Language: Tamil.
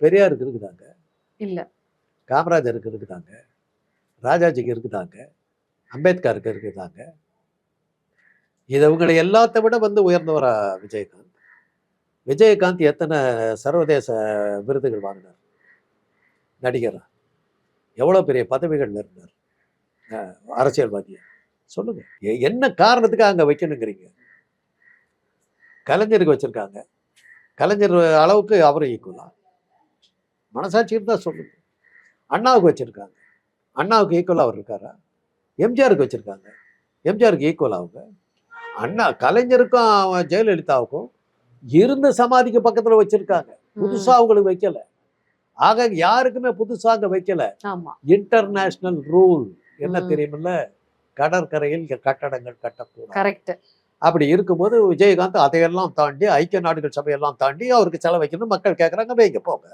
பெரியாருக்கு இருக்குதாங்க, இல்ல. காமராஜருக்கு இருக்குதாங்க, ராஜாஜிக்கு இருக்குதாங்க, அம்பேத்கருக்கு இருக்குதாங்க. இவங்களை எல்லாத்த விட உயர்ந்தவரா விஜயகாந்த்? விஜயகாந்த் எத்தனை சர்வதேச விருதுகள் வாங்கினார்? நடிகரா எவ்வளவு பெரிய பதவிகள் இருந்தார் அரசியல்வாதியா? சொல்லுங்க. என்ன காரணத்துக்கு அங்க வைக்கணுங்கிறீங்க? கலைஞருக்கு வச்சிருக்காங்க. கலைஞர் அளவுக்கு அவரும் ஈக்குவலா? மனசாட்சி இருந்தா சொல்லுங்க. அண்ணாவுக்கு வச்சிருக்காங்க. அண்ணாவுக்கு ஈக்குவலா அவர் இருக்காரா? எம்ஜிஆருக்கு வச்சிருக்காங்க. எம்ஜிஆருக்கு ஈக்குவல் அவங்க. அண்ணா கலைஞருக்கும் ஜெயலலிதாவுக்கும் இருந்த சமாதிக்கு பக்கத்துல வச்சிருக்காங்க. புதுசா அவங்களுக்கு வைக்கல. ஆக யாருக்குமே புதுசா அங்க வைக்கல. இன்டர்நேஷனல் ரூல் என்ன தெரியுமில்ல? கடற்கரையில் கட்டடங்கள் கட்டக்கூடாது. கரெக்ட். அப்படி இருக்கும்போது விஜயகாந்த் அதையெல்லாம் தாண்டி ஐக்கிய நாடுகள் சபையெல்லாம் தாண்டி அவருக்கு செலவு வைக்கணும் மக்கள் கேட்கறாங்க, வைங்க போங்க.